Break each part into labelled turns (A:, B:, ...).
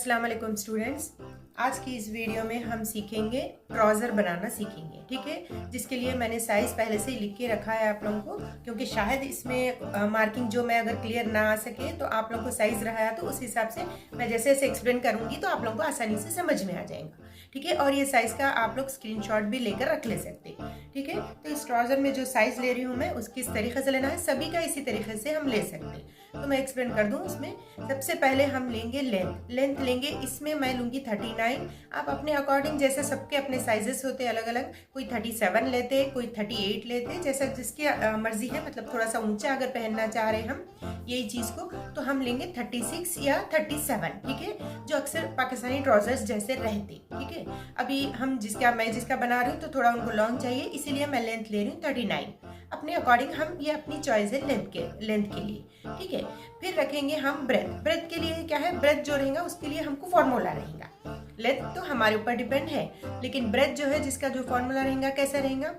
A: अस्सलाम वालेकुम स्टूडेंट्स। आज की इस वीडियो में हम सीखेंगे ट्राउज़र बनाना सीखेंगे, ठीक है। जिसके लिए मैंने साइज़ पहले से ही लिख के रखा है आप लोगों को, क्योंकि शायद इसमें मार्किंग जो मैं अगर क्लियर ना आ सके तो आप लोगों को साइज़ रहा है तो उस हिसाब से मैं जैसे जैसे एक्सप्लेन करूँगी तो आप लोगों को आसानी से समझ में आ जाएगा, ठीक है। और ये साइज़ का आप लोग स्क्रीनशॉट भी लेकर रख ले सकते हैं, ठीक है। तो इस ट्राउज़र में जो साइज़ ले रही हूँ मैं उसकी इस तरीके से लेना है, सभी का इसी तरीके से हम ले सकते हैं। तो मैं एक्सप्लेन कर दूँ। उसमें सबसे पहले हम लेंगे लेंथ लेंगे, इसमें मैं लूँगी 39। आप अपने अकॉर्डिंग, जैसे सबके अपने साइजेस होते हैं अलग अलग, कोई 37 लेते, कोई 38 लेते, जैसा जिसकी मर्जी है। मतलब थोड़ा सा ऊंचा अगर पहनना चाह रहे हैं हम यही चीज़ को, तो हम लेंगे 36 या 37, ठीक है, जो अक्सर पाकिस्तानी ट्राउजर्स जैसे रहते, ठीक है। अभी मैं जिसका बना रही हूँ तो थोड़ा उनको लॉन्ग चाहिए, इसीलिए मैं लेंथ ले रही हूँ 39। अपने अकॉर्डिंग हम ये अपनी चॉइस है लेंथ के लिए, ठीक है। फिर रखेंगे हम ब्रेथ के लिए क्या है, ब्रेथ जो रहेगा उसके लिए हमको फॉर्मूला रहेगा। लेंथ तो हमारे ऊपर डिपेंड है, लेकिन ब्रेथ जो है जिसका जो फॉर्मूला रहेगा कैसा रहेगा,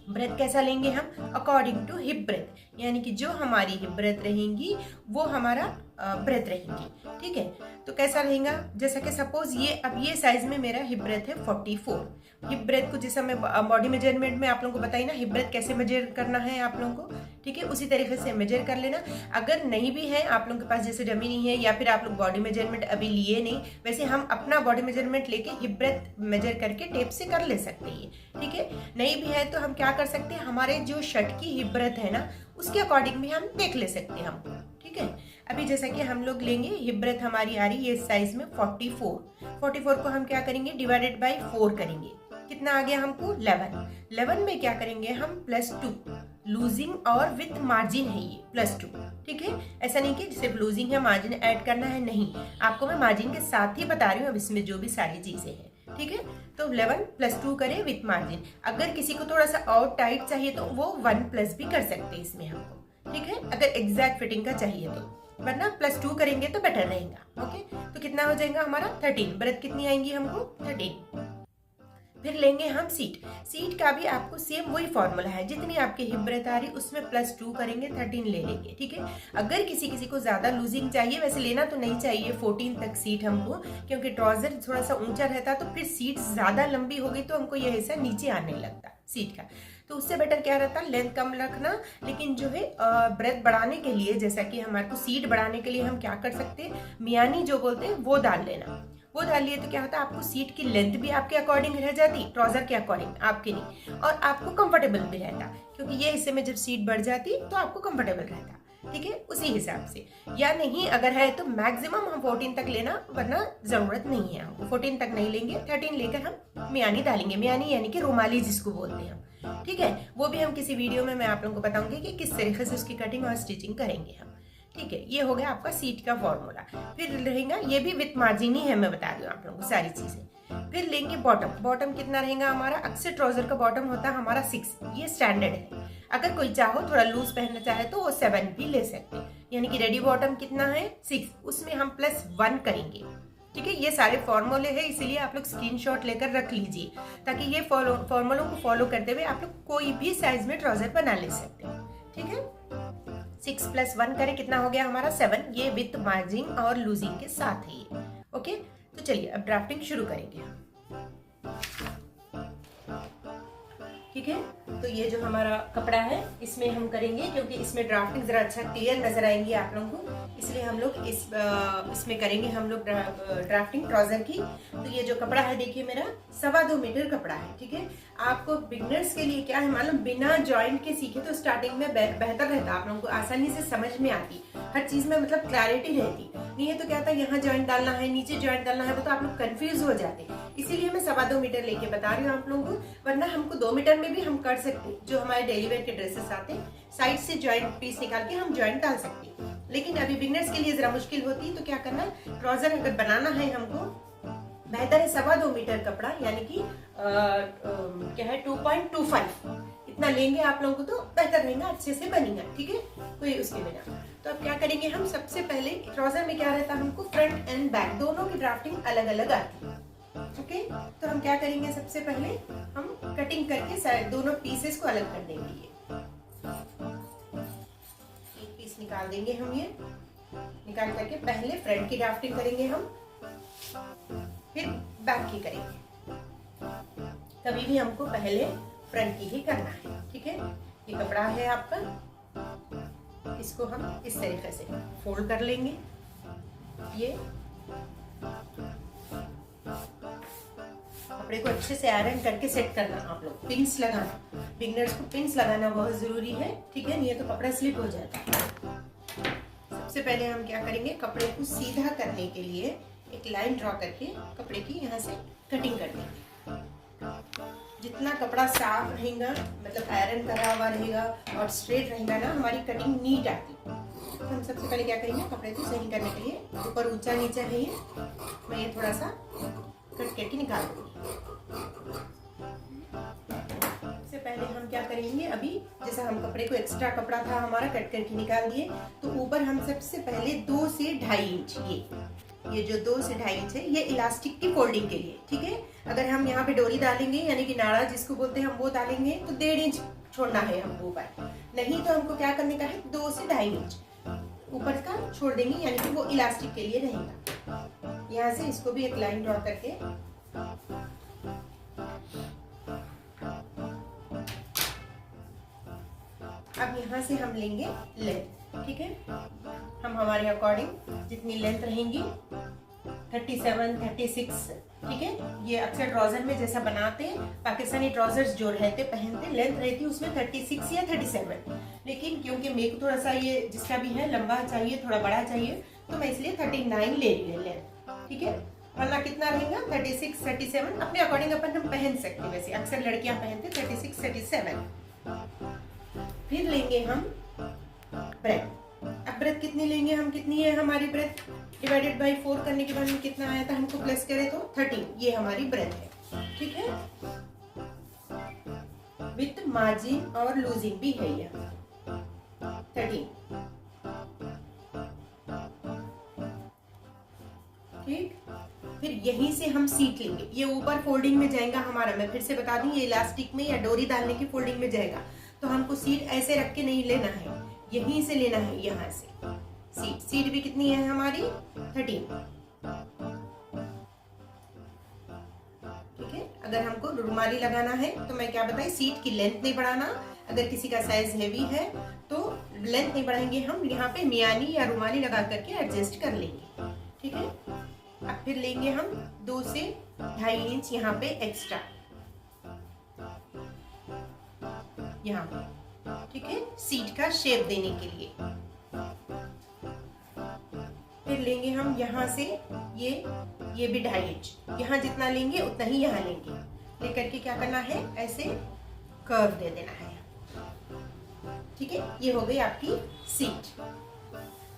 A: ब्रेथ कैसा लेंगे हम अकॉर्डिंग टू हिप ब्रेथ, यानी कि जो हमारी हिप ब्रेथ रहेंगी वो हमारा ब्रेथ रहेंगी, ठीक है। तो कैसा रहेगा, जैसा कि सपोज ये साइज में मेरा हिप ब्रेथ है 44। हिप ब्रेथ को जैसा मैं बॉडी मेजरमेंट में आप लोगों को बताई ना, हिप ब्रेथ कैसे मेजर करना है आप लोगों को, ठीक है, उसी तरीके से मेजर कर लेना। अगर नहीं भी है आप लोगों के पास, जैसे डमी नहीं है या फिर आप लोग बॉडी मेजरमेंट अभी लिए नहीं, वैसे हम अपना बॉडी मेजरमेंट लेके हिप ब्रेथ मेजर करके टेप से कर ले सकते हैं, ठीक है। नहीं भी है तो हम क्या कर सकते हैं, हमारे जो शर्ट की हिप ब्रेथ है ना उसके अकॉर्डिंग भी हम देख ले सकते हैं हमको, ठीक है। अभी जैसा कि हम लोग लेंगे, हिप ब्रेथ हमारी आ रही है इस साइज में 44 को हम क्या करेंगे, डिवाइडेड बाई 4 करेंगे। कितना आ गया हमको 11 में क्या करेंगे हम +2, लूजिंग और विथ मार्जिन है ये +2, ठीक है। ऐसा नहीं कि सिर्फ लूजिंग है मार्जिन ऐड करना है, नहीं, आपको मैं मार्जिन के साथ ही बता रही हूँ अब इसमें जो भी सारी चीजें हैं, ठीक है। तो 11 +2 करें विथ मार्जिन। अगर किसी को थोड़ा सा और टाइट चाहिए तो वो 1+ भी कर सकते हैं इसमें हमको, ठीक है, अगर एग्जैक्ट फिटिंग का चाहिए तो, वरना +2 करेंगे तो बेटर रहेगा, ओके। तो कितना हो जाएगा हमारा 13, ब्रेथ कितनी आएंगी हमको 13। फिर लेंगे हम सीट का भी आपको सेम वही फॉर्मूला है, जितनी आपकी हिप ब्रेथ आ रही उसमें +2 करेंगे, 13 ले लेंगे, ठीक है। अगर किसी को ज्यादा लूजिंग चाहिए, वैसे लेना तो नहीं चाहिए 14 तक सीट हमको, क्योंकि ट्राउजर थोड़ा सा ऊंचा रहता तो फिर सीट ज्यादा लंबी हो गई तो हमको यह हिस्सा नीचे आने लगता सीट का, तो उससे बेटर क्या रहता लेंथ कम रखना। लेकिन जो है ब्रेथ बढ़ाने के लिए, जैसा कि हमारे को सीट बढ़ाने के लिए हम क्या कर सकते हैं, मियानी जो बोलते हैं वो डाल लेना। वो डाल लिए तो क्या होता है, आपको सीट की लेंथ भी आपके अकॉर्डिंग रह जाती, ट्राउजर के अकॉर्डिंग, आपके नहीं, और आपको कंफर्टेबल भी रहता, क्योंकि ये हिस्से में जब सीट बढ़ जाती तो आपको कंफर्टेबल रहता, ठीक है, उसी हिसाब से। या नहीं अगर है तो मैक्सिमम हम 14 तक लेना, वरना जरूरत नहीं है हमको 14 तक नहीं लेंगे, 13 लेकर हम मियानी डालेंगे। मियानी यानी कि रुमाली जिसको बोलते हैं हम, ठीक है। वो भी हम किसी वीडियो में मैं आप लोगों को बताऊंगी कि किस तरीके से उसकी कटिंग और स्टिचिंग करेंगे हम, ठीक है। ये हो गया आपका सीट का फॉर्मूला। फिर रहेगा, ये भी विथ मार्जिन ही है, मैं बता रही हूँ आप लोगों को सारी चीजें। फिर लेंगे बॉटम कितना रहेगा हमारा, अक्सर ट्राउजर का बॉटम होता है हमारा 6, ये स्टैंडर्ड है। अगर कोई चाहो थोड़ा लूज पहनना चाहे तो वो 7 भी ले सकते हैं, यानी कि रेडी बॉटम कितना है 6, उसमें हम +1 करेंगे, ठीक है। ये सारे फॉर्मूले हैं, इसीलिए आप लोग स्क्रीनशॉट लेकर रख लीजिए, ताकि ये फॉर्मूलों को फॉलो करते हुए आप लोग कोई भी साइज में ट्राउजर बना ले सकते हैं, ठीक है। 6 + 1 करें, कितना हो गया हमारा 7, ये विथ मार्जिन और लूजिंग के साथ है ये, ओके। तो चलिए अब ड्राफ्टिंग शुरू करेंगे, ठीक है। तो ये जो हमारा कपड़ा है इसमें हम करेंगे, क्योंकि इसमें ड्राफ्टिंग जरा अच्छा क्लियर नजर आएंगी आप लोगों को, इसलिए हम लोग इसमें करेंगे हम लोग ड्राफ्टिंग ट्राउजर की। तो ये जो कपड़ा है देखिए मेरा 2.25 मीटर कपड़ा है, ठीक है। आपको बिगनर्स के लिए क्या है मालूम, बिना जॉइंट के सीखे तो स्टार्टिंग में बेहतर रहता, आप लोगों को आसानी से समझ में आती, हर चीज में मतलब क्लैरिटी रहती। नहीं है तो क्या था, यहाँ जॉइंट डालना है नीचे जॉइंट डालना है, तो आप लोग कंफ्यूज हो जाते, इसीलिए मैं 2.25 मीटर लेके बता रही हूँ आप लोगों को, वरना हमको 2 मीटर में भी हम कर सकते, जो हमारे डेली वेयर के ड्रेसेस आते हैं साइड से जॉइंट पीस निकाल के हम जॉइंट डाल सकते हैं। लेकिन अभी बिगनर्स के लिए जरा मुश्किल होती है, तो क्या करना, ट्राउजर अगर बनाना है हमको, बेहतर है 2.25 मीटर कपड़ा, यानी कि क्या है 2.25 इतना लेंगे आप लोगों को तो बेहतर रहेगा, अच्छे से बनेगा, ठीक है, कोई उसके बिना। तो अब क्या करेंगे हम, सबसे पहले ट्राउजर में क्या रहता है हमको, फ्रंट एंड बैक दोनों की ड्राफ्टिंग अलग अलग आती है, ओके। तो हम क्या करेंगे, सबसे पहले हम कटिंग करके दोनों पीसेस को अलग कर देंगे। एक पीस निकाल देंगे हम, ये निकाल करके पहले फ्रंट की ड्राफ्टिंग करेंगे हम, फिर बैक की करेंगे। कभी भी हमको पहले फ्रंट की ही करना है, ठीक है। ये कपड़ा है आपका, इसको हम इस तरीके से फोल्ड कर लेंगे। ये कपड़े को अच्छे से आयरन करके सेट करना आप लोग। पिंस लगाना, बिगनर्स को पिंस लगाना बहुत जरूरी है, ठीक है, नहीं तो कपड़ा स्लिप हो जाता है। सबसे पहले हम क्या करेंगे, कपड़े को सीधा करने के लिए एक लाइन ड्रॉ करके कपड़े की यहाँ से कटिंग कर देंगे। जितना कपड़ा साफ रहेगा, मतलब आयरन करा हुआ रहेगा और स्ट्रेट रहेगा ना, हमारी कटिंग नीट आती है। तो हम सबसे पहले क्या करेंगे, कपड़े को सही करने के लिए ऊपर ऊंचा नीचा है ये, मैं ये थोड़ा सा कट करके निकाल दूंगी। सबसे पहले हम क्या करेंगे, अभी जैसा हम कपड़े को एक्स्ट्रा कपड़ा था हमारा कट करके निकाल दिए, तो ऊपर हम सबसे पहले 2 से 2.5 इंच ये जो 2 से 2.5 इंच है, ये इलास्टिक की फोल्डिंग के लिए, ठीक है। अगर हम यहाँ पे डोरी डालेंगे यानी कि नाड़ा जिसको बोलते हैं हम, वो डालेंगे तो 1.5 इंच छोड़ना है हमको ऊपर, नहीं तो हमको क्या करने का है, 2 से 2.5 इंच ऊपर का छोड़ देंगे, यानी कि वो इलास्टिक के लिए रहेगा। यहाँ से इसको भी एक लाइन ड्रॉ करके अब यहाँ से हम लेंगे लेंथ, ठीक है। हम हमारे अकॉर्डिंग जितनी लेंथ रहेंगी 37, 36, ठीक है। ये अक्सर ट्राउजर में जैसा बनाते हैं, पाकिस्तानी ट्राउजर्स जो रहते पहनते लेंथ रहती है उसमें 36 या 37, लेकिन क्योंकि मेरे को थोड़ा सा ये जिसका भी है लंबा चाहिए, थोड़ा बड़ा चाहिए, तो मैं इसलिए 39 ले रही हूँ लेंथ, ठीक है। वरना कितना रहेगा 36, 37 अपने अकॉर्डिंग अपन हम पहन सकते हैं। वैसे अक्सर लड़कियां पहनते 36, 37। फिर लेंगे हम ब्रेथ। अब ब्रेथ कितनी लेंगे हम, कितनी है हमारी ब्रेथ, डिवाइडेड बाय 4 करने के बाद में कितना आया था, हमको प्लस करें तो 13, ये हमारी ब्रेथ है, ठीक है। विथ मार्जिन और लूजिंग भी है ये 13, ठीक। फिर यहीं से हम सीट लेंगे, ये ऊपर फोल्डिंग में जाएगा हमारा, मैं फिर से बता दूं, ये इलास्टिक में या डोरी डालने की फोल्डिंग में जाएगा, तो हमको सीट ऐसे रख के नहीं लेना है, यहीं से लेना है, यहाँ से सीट भी कितनी है हमारी 13, ठीक है। अगर हमको रुमाली लगाना है तो मैं क्या बताई, सीट की लेंथ नहीं बढ़ाना, अगर किसी का साइज हैवी है तो लेंथ नहीं बढ़ाएंगे हम, यहाँ पे मियानी या रुमाली लगा करके एडजस्ट कर लेंगे, ठीक है। अब फिर लेंगे हम 2 से 2.5 इंच यहाँ पे एक्स्ट्रा, यहाँ पे, ठीक है, सीट का शेप देने के लिए। फिर लेंगे हम यहाँ से ये भी 2.5 इंच, यहाँ जितना लेंगे उतना ही यहाँ लेंगे, लेकर के क्या करना है, ऐसे कर्व दे देना है, ठीक है। ये हो गई आपकी सीट।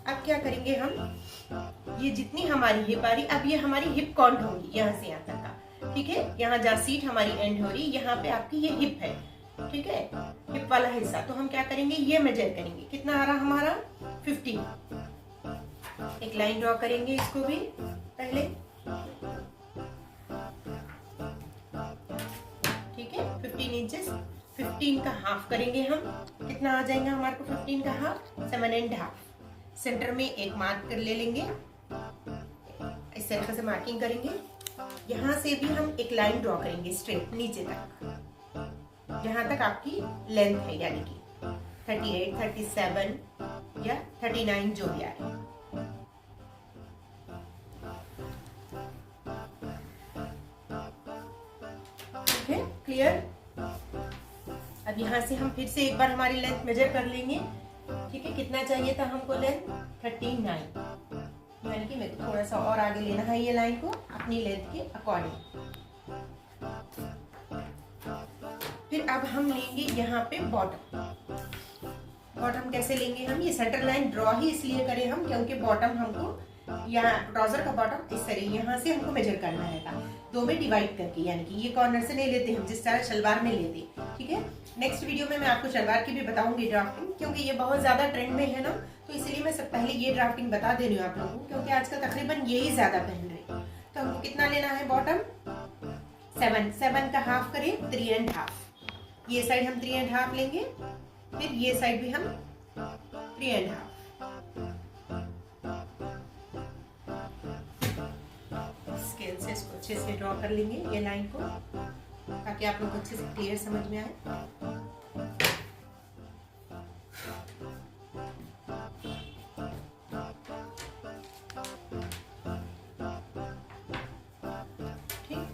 A: अब क्या करेंगे हम, ये जितनी हमारी हिप आ रही, अब ये हमारी हिप काउंट होगी यहाँ से यहाँ तक का, ठीक है। यहाँ जहाँ सीट हमारी एंड हो रही, यहाँ पे आपकी ये हिप है, ठीक है, हिप वाला हिस्सा। तो हम क्या करेंगे, ये मेजर करेंगे, कितना आ रहा हमारा 15, एक लाइन ड्रॉ करेंगे इसको भी पहले, ठीक है। 15 इंचेस, 15 का हाफ करेंगे हम, कितना आ जाएगा हमारे को 15 का हाफ, 7.5। सेंटर में एक मार्क कर ले लेंगे, इस तरीके से मार्किंग करेंगे। यहाँ से भी हम एक लाइन ड्रॉ करेंगे स्ट्रेट नीचे तक, जहां तक आपकी लेंथ है, यानी कि 38, 37 या 39 जो भी आए, ठीक है, क्लियर। अब यहाँ से हम फिर से एक बार हमारी लेंथ मेजर कर लेंगे, ठीक है। कितना चाहिए था हमको लेंथ, 39, यानी कि मेरे को थोड़ा सा और आगे लेना है ये लाइन को अपनी लेंथ के अकॉर्डिंग। फिर अब हम लेंगे यहाँ पे बॉटम। बॉटम कैसे लेंगे हम, ये सेंटर लाइन ड्रॉ ही इसलिए करें हम क्योंकि बॉटम हमको यहाँ ट्राउजर का बॉटम इस तरह यहाँ से हमको मेजर करना है, 2 में डिवाइड करके, यानी कि ये कॉर्नर से नहीं लेते हम जिस तरह शलवार में लेते, ठीक है। नेक्स्ट वीडियो में मैं आपको शलवार की भी बताऊंगी ड्राफ्टिंग, क्योंकि ये बहुत ज्यादा ट्रेंड में है ना, तो इसलिए मैं सब पहले ये ड्राफ्टिंग बता दे रही हूँ आप लोगों को, क्योंकि आजकल तकरीबन यही ज्यादा पहन रहे। तो हमको कितना लेना है बॉटम, 7 का हाफ करें 3.5, ये साइड हम 3.5 लेंगे, फिर ये साइड भी हम 3.5, इसको अच्छे से ड्रॉ कर लेंगे ये लाइन को, ताकि आप लोग को अच्छे से क्लियर समझ में आए। ठीक,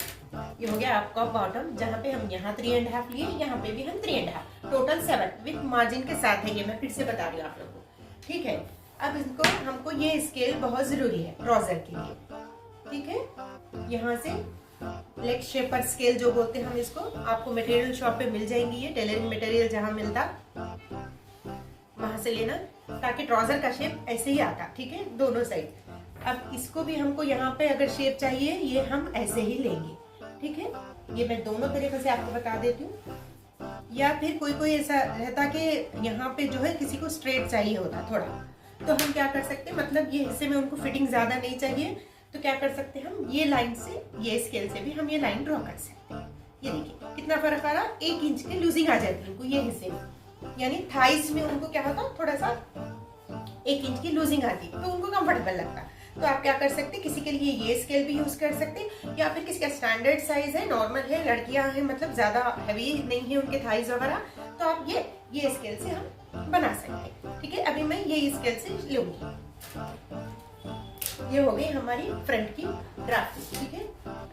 A: ये हो गया आपका बॉटम, जहाँ पे हम यहाँ 3.5 लिए, यहाँ पे भी हम 3.5, टोटल 7 विथ मार्जिन के साथ है। ये मैं फिर से बता रही हूँ आप लोगों को, ठीक है। अब इसको हमको ये स्केल बहुत जरूरी है ट्राउजर के लिए, ठीक है। यहाँ से लेग शेपर स्केल जो बोलते हैं हम इसको, आपको मटेरियल शॉप पे मिल जाएंगी, ये टेलरिंग मटेरियल जहाँ मिलता वहां से लेना, ताकि ट्राउजर का शेप ऐसे ही आता, ठीक है, दोनों साइड। अब इसको भी हमको यहाँ पे अगर शेप चाहिए, ये हम ऐसे ही लेंगे, ठीक है। ये मैं दोनों तरीके से आपको बता देती हूँ। या फिर कोई ऐसा रहता कि यहाँ पे जो है किसी को स्ट्रेट चाहिए होता थोड़ा, तो हम क्या कर सकते हैं, मतलब ये हिस्से में उनको फिटिंग ज्यादा नहीं चाहिए, तो क्या कर सकते हैं हम, ये लाइन से, ये स्केल से भी हम ये लाइन ड्रॉ कर सकते हैं। ये देखिए कितना फर्क आ रहा, 1 इंच की लूजिंग आ जाती है उनको ये हिस्से में, यानी थाइस में उनको क्या होता, थोड़ा सा 1 इंच की लूजिंग आती, तो उनको कंफर्टेबल लगता। तो आप क्या कर सकते हैं, किसी के लिए ये स्केल भी यूज कर सकते हैं, या फिर किसी का स्टैंडर्ड साइज है, नॉर्मल है, लड़कियां हैं, मतलब ज्यादा हैवी नहीं है उनके थाइज वगैरह, तो आप ये स्केल से हम बना सकते हैं, ठीक है। अभी मैं ये स्केल से लूंगी। ये हो गई हमारी फ्रंट की ड्राफ्ट, ठीक है।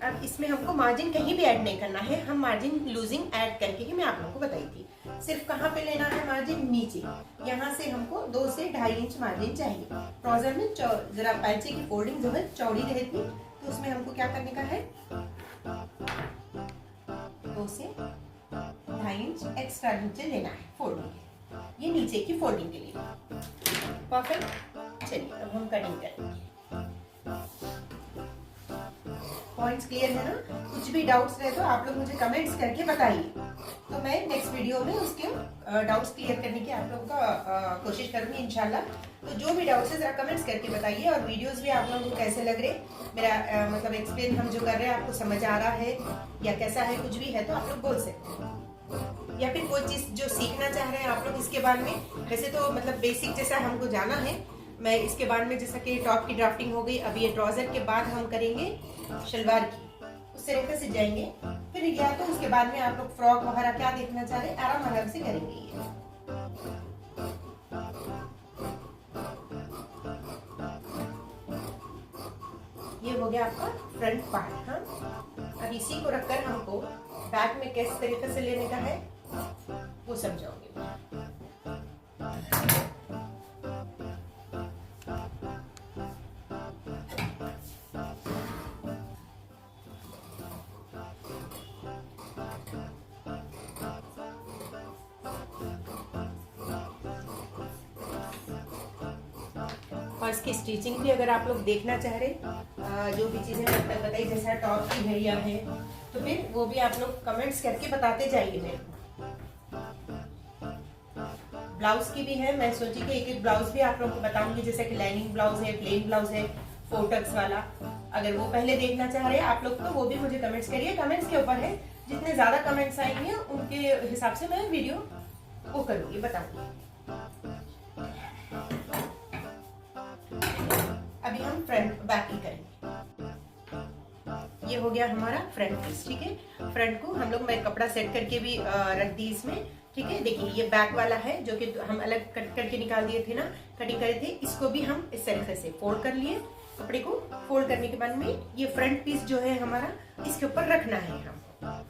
A: अब इसमें हमको मार्जिन कहीं भी ऐड नहीं करना है, हम मार्जिन लूजिंग ऐड करके ही मैं आप लोगों को बताई थी। सिर्फ कहाँ पे लेना है मार्जिन, नीचे, यहाँ से हमको 2 से 2.5 इंच मार्जिन चाहिए। ट्राउजर में जरा पैंचे की फोल्डिंग जो है चौड़ी रहती, तो उसमें हमको क्या करने का है, 2 से 2.5 इंच एक्स्ट्रा नीचे लेना है फोल्डिंग, ये नीचे की फोल्डिंग के लिए। परफेक्ट। चलिए अब हम कटिंग करेंगे। पॉइंट्स क्लियर है ना? कुछ भी डाउट्स रहे तो आप लोग मुझे कमेंट्स करके बताइए, तो मैं नेक्स्ट वीडियो में उसके डाउट्स क्लियर करने की आप लोगों का कोशिश करूंगी इंशाल्लाह। तो जो भी डाउट्स है जरा कमेंट्स करके बताइए, और वीडियोस भी आप लोगों को कैसे लग रहे, मेरा मतलब एक्सप्लेन हम जो कर रहे हैं आपको समझ आ रहा है या कैसा है, कुछ भी है तो आप लोग बोल सकते हैं। या फिर कोई चीज जो सीखना चाह रहे हैं आप लोग इसके बारे में, वैसे तो मतलब बेसिक जैसा हमको जाना है, मैं इसके बाद में जैसा कि टॉप की ड्राफ्टिंग हो गई, अब ये ट्राउजर के बाद हम करेंगे शलवार की, उस तरीके से जाएंगे। फिर या तो उसके बाद में आप लोग फ्रॉक वगैरह क्या देखना चाह रहे हैं, आराम से करेंगे ये हो गया आपका फ्रंट पार्ट। हाँ, अब इसी को रखकर हमको बैक में किस तरीके से लेने का है वो समझाऊंगी मैं। और इसकी स्टिचिंग भी अगर आप लोग देखना चाह रहे, जो भी चीजें मैंने बताई, जैसा टॉप की है या है, तो फिर वो भी आप लोग कमेंट्स करके बताते जाइए मेरे को। ब्लाउज की भी है, मैं सोची कि एक ब्लाउज भी आप लोगों को बताऊंगी, जैसे कि लाइनिंग ब्लाउज है, प्लेन ब्लाउज है, 4 टक्स वाला। अगर वो पहले देखना चाह रहे हैं आप लोग तो वो भी मुझे कमेंट्स करिए, कमेंट्स के ऊपर है, जितने ज्यादा कमेंट्स आएंगे उनके हिसाब से मैं वीडियो वो करूंगी, बताऊंगी। अभी हम फ्रंट बैक की करेंगे। ये हो गया हमारा फ्रंट पीस, ठीक है। फ्रंट को हम लोग, मैं कपड़ा सेट करके भी रख दी इसमें, ठीक है। देखिए ये बैक वाला है जो कि हम अलग कट करके निकाल दिए थे ना, कटिंग करे थे, इसको भी हम इस तरीके से फोल्ड कर लिए। कपड़े को फोल्ड करने के बाद में ये फ्रंट पीस जो है हमारा, इसके ऊपर रखना है हम,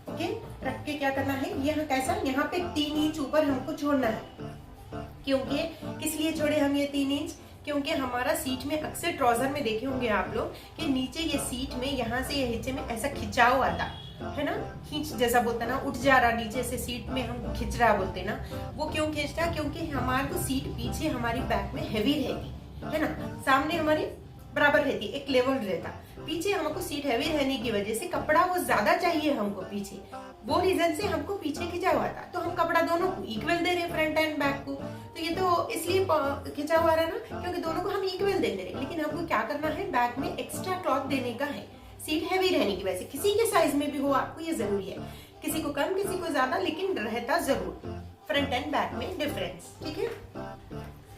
A: ओके। रख के क्या करना है, यहाँ कैसा, यहाँ पे 3 इंच ऊपर हमको छोड़ना है। क्योंकि किस लिए छोड़े हम ये 3 इंच, क्योंकि हमारा सीट में अक्सर ट्राउजर में देखे होंगे आप लोग कि नीचे ये सीट में, यहाँ से ये हिस्से में ऐसा खिंचाव आता है ना, खींच जैसा बोलता ना, उठ जा रहा नीचे से सीट में, हम खिंच रहा बोलते ना, वो क्यों खींचता, क्योंकि हमारे को सीट पीछे हमारी बैक में हैवी रहती है ना, सामने हमारी बराबर रहती, एक लेवल रहता, पीछे हमको सीट हैवी रहने की वजह से कपड़ा वो ज्यादा चाहिए हमको पीछे, वो रीजन से हमको पीछे खिंचा हुआ था। तो हम कपड़ा दोनों को इक्वल दे रहे, फ्रंट एंड बैक को, तो ये तो इसलिए खिंचा हुआ रहा ना, क्योंकि दोनों को हम इक्वल दे रहे। लेकिन हमको क्या करना है, बैक में एक्स्ट्रा क्लॉथ देने का है, सीट हैवी रहने की वजह से। किसी के साइज में भी हो आपको ये जरूरी है, किसी को कम किसी को ज्यादा, लेकिन रहता जरूर फ्रंट एंड बैक में डिफरेंस, ठीक है।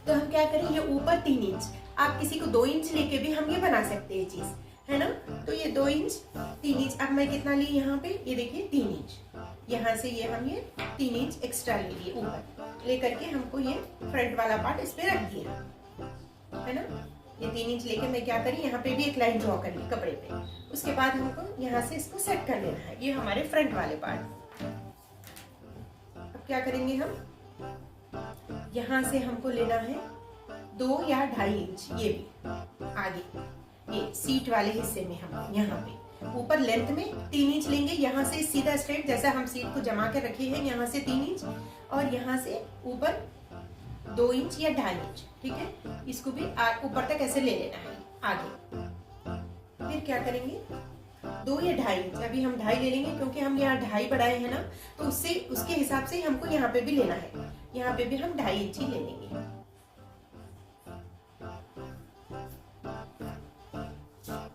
A: तो हम क्या करें, ये ऊपर 3 इंच, आप किसी को 2 इंच लेके भी हम ये बना सकते हैं चीज। है ना। तो ये 2 इंच 3 इंच, अब मैं कितना ली यहाँ पे, ये देखिए 3 इंच, यहाँ से ये हम ये 3 इंच एक्स्ट्रा ले लिए, ऊपर लेकर के हमको ये फ्रंट वाला पार्ट इस पे रख दिया, है ना। ये 3 इंच लेके मैं क्या करी, यहाँ पे भी एक लाइन ड्रॉ कर ली कपड़े पे। उसके बाद हमको यहाँ से इसको सेट कर लेना है, ये हमारे फ्रंट वाले पार्ट। अब क्या करेंगे हम, यहाँ से हमको लेना है 2 या 2.5 इंच, ये भी आगे ये सीट वाले हिस्से में हम यहाँ पे ऊपर लेंथ में 3 इंच लेंगे, यहाँ से सीधा स्ट्रेट जैसा हम सीट को जमा कर रखे हैं, यहाँ से 3 इंच और यहाँ से ऊपर 2 इंच या 2.5 इंच, ठीक है। इसको भी ऊपर तक ऐसे ले लेना है आगे। फिर क्या करेंगे, 2 या 2.5 इंच, अभी हम 2.5 ले लेंगे क्योंकि हम यहाँ 2.5 बढ़ाए हैं ना, तो उससे उसके हिसाब से हमको यहाँ पे भी लेना है, यहाँ पे भी हम 2.5 इंच ही ले लेंगे।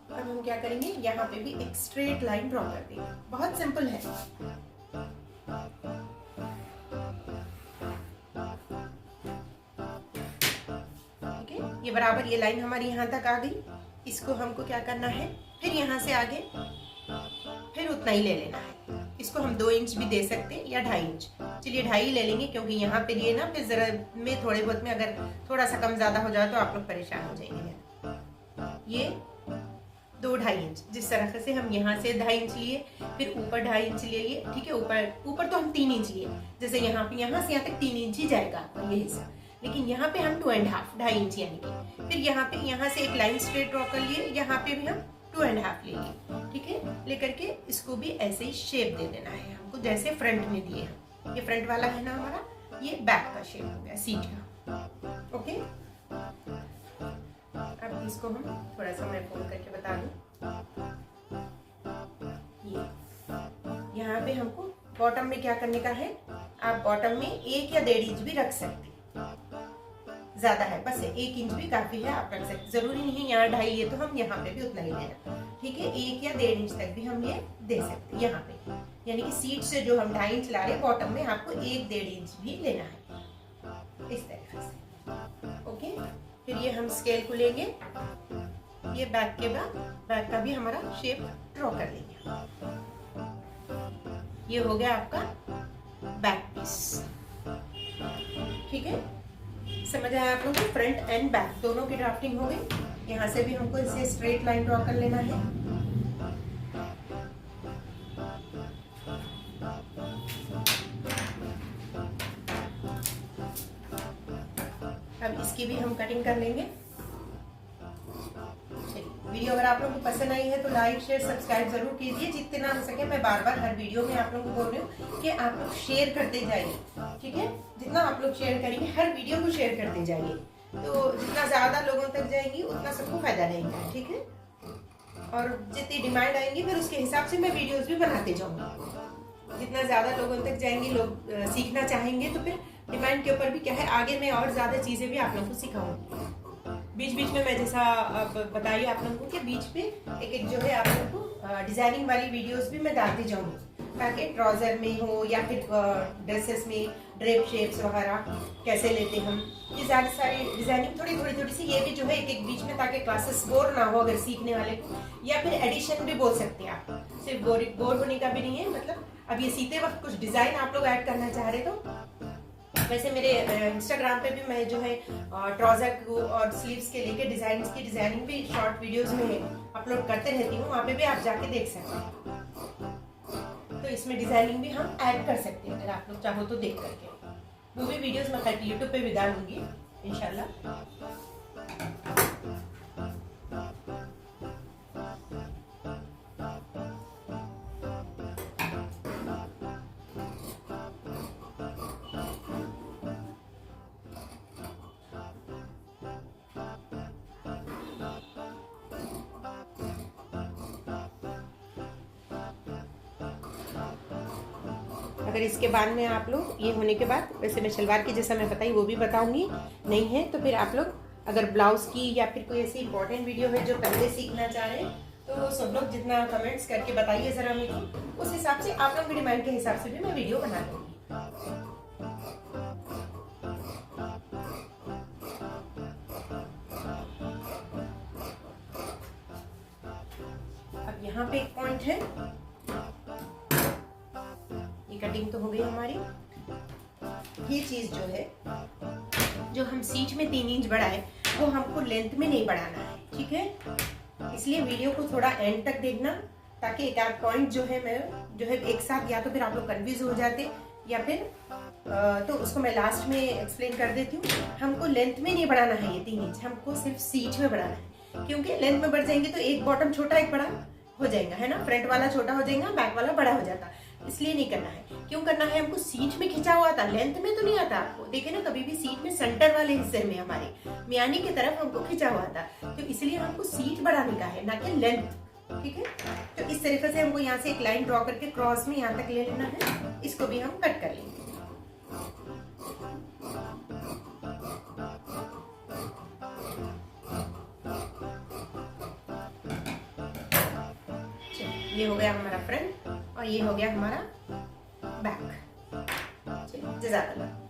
A: अब हम क्या करेंगे, यहाँ पे भी एक स्ट्रेट लाइन ड्रॉ कर देंगे, बहुत सिंपल है। ठीक है, ये बराबर ये लाइन हमारी यहाँ तक आ गई। इसको हमको क्या करना है, फिर यहाँ से आगे फिर उतना ही ले लेना है। इसको हम 2 इंच भी दे सकते हैं या 2.5 इंच, चलिए 2.5 ले लेंगे क्योंकि यहाँ पे ये ना फिर जरा में थोड़े बहुत में अगर थोड़ा सा कम ज्यादा हो जाए तो आप लोग परेशान हो जाएंगे। ये 2-2.5 इंच, जिस तरह से हम यहाँ से 2.5 इंच लिए, फिर ऊपर 2.5 इंच ले लिए, ठीक है। ऊपर तो हम 3 इंच लिए, जैसे यहाँ से यहाँ तक 3 इंच ही जाएगा आपका ये हिस्सा, लेकिन यहाँ पे हम 2.5 इंच यानी कि, फिर यहाँ पे यहाँ से एक लाइन स्ट्रेट ड्रॉ कर लिए, यहाँ पे भी हम 2.5 ले लिए, ठीक है। लेकर के इसको भी ऐसे ही शेप दे देना है हमको, जैसे फ्रंट में दिए हम। ये फ्रंट वाला है ना हमारा, ये बैक का शेप हो गया सीट का, ओके। अब इसको हम थोड़ा सा मैं फोल्ड करके बता दूं, ये यहाँ पे हमको बॉटम में क्या करने का है, आप बॉटम में 1 या 1.5 इंच भी रख सकते, ज्यादा है बस 1 इंच भी काफी है, आप रख सकते, जरूरी नहीं यहाँ 2.5 लिए तो हम यहाँ पे भी उतना ही लेना, ठीक है। 1 या 1.5 इंच तक भी हम ये दे सकते यहाँ पे, यानी कि सीट से जो हम 2.5 इंच ला रहे हैं बॉटम में आपको 1-1.5 इंच भी लेना है, इस तरीके से, ओके। फिर ये हम स्केल को लेंगे, ये बैक का भी हमारा शेप ड्रॉ कर लेंगे। ये हो गया आपका बैक पीस, ठीक है। समझ आया आप लोगों को, फ्रंट एंड बैक दोनों की ड्राफ्टिंग हो गई। यहाँ से भी हमको इसे स्ट्रेट लाइन ड्रॉ कर लेना है। अब इसकी भी हम कटिंग कर लेंगे। वीडियो अगर आप लोगों को पसंद आई है तो लाइक शेयर सब्सक्राइब जरूर कीजिए, जितना हो सके। मैं बार बार हर वीडियो में आप लोगों को बोल रही हूँ कि आप लोग शेयर करते जाइए, ठीक है। जितना आप लोग शेयर करेंगे, हर वीडियो को शेयर करते जाइए, तो जितना ज्यादा लोगों तक जाएंगी उतना सबको फायदा रहेगा, ठीक है। और जितनी डिमांड आएंगी फिर उसके हिसाब से मैं वीडियोस भी बनाते जाऊंगी। जितना ज्यादा लोगों तक जाएंगे, लोग सीखना चाहेंगे, तो फिर डिमांड के ऊपर भी क्या है, आगे मैं और ज्यादा चीजें भी आप लोगों को सिखाऊंगी। बीच बीच में मैं जैसा बताइए आप लोगों को कि बीच पे एक जो है आप लोगों को डिजाइनिंग वाली वीडियोस भी मैं डालती जाऊंगी, ताकि ट्राउजर में हो या फिर ड्रेसेस में ड्रेप शेप्स वगैरह कैसे लेते हम, ये ज़्यादा सारी डिजाइनिंग थोड़ी सी ये भी जो है एक बीच में, ताकि क्लासेस बोर ना हो अगर सीखने वाले को, या फिर एडिशन भी बोल सकते हैं आप, सिर्फ बोर होने का भी नहीं है। मतलब अब ये सीते वक्त कुछ डिजाइन आप लोग ऐड करना चाह रहे तो वैसे मेरे इंस्टाग्राम पे भी मैं जो है ट्राउजर को और स्लीव्स के लेके डिजाइनिंग भी शॉर्ट वीडियोस में अपलोड करते रहती हूँ, वहाँ पे भी आप जाके देख सकते हैं। तो इसमें डिजाइनिंग भी हम ऐड कर सकते हैं, अगर आप लोग चाहो तो देख करके। वो भी वीडियोस मैं यूट्यूब पे भी डालूंगी इंशाल्लाह। अगर इसके बाद में आप लोग ये होने के बाद, वैसे मैं शलवार की जैसा मैं बताई वो भी बताऊंगी, नहीं है तो फिर आप लोग अगर ब्लाउज की या फिर कोई ऐसी इंपॉर्टेंट वीडियो है जो पहले सीखना चाह रहे हैं, तो सब लोग जितना कमेंट्स करके बताइए ज़रा मुझे, उस हिसाब से आप लोग की डिमांड के हिसाब से भी मैं वीडियो बना दूँगी। यहाँ पे एक पॉइंट है। ये कटिंग तो हो गई हमारी। ये चीज जो है, जो हम सीट में 3 इंच बढ़ाए, वो हमको लेंथ में नहीं बढ़ाना है, ठीक है। इसलिए वीडियो को थोड़ा एंड तक देखना, ताकि एक आध पॉइंट जो है मैं जो है एक साथ, या तो फिर आप लोग कंफ्यूज हो जाते, या फिर तो उसको मैं लास्ट में एक्सप्लेन कर देती हूँ। हमको लेंथ में नहीं बढ़ाना है ये 3 इंच, हमको सिर्फ सीट में बढ़ाना है, क्योंकि लेंथ में बढ़ जाएंगे तो एक बॉटम छोटा एक बड़ा हो जाएगा, है ना। फ्रंट वाला छोटा हो जाएगा, बैक वाला बड़ा हो जाता, इसलिए नहीं करना है। क्यों करना है हमको? सीट में खिंचा हुआ था, लेंथ में तो नहीं आता। आपको देखे ना, कभी भी सीट में सेंटर वाले हिस्से में हमारे मियानी की तरफ हमको खिंचा हुआ था, तो इसलिए हमको सीट बढ़ाने का है, ना कि लेंथ, ठीक है। तो इस तरीके से हमको यहाँ से एक लाइन ड्रॉ करके क्रॉस में यहाँ तक ले लेना है। इसको भी हम कट कर लेंगे। ये हो गया हमारा फ्रंट और ये हो गया हमारा बैक। चलिए, जज़ाकल्लाह।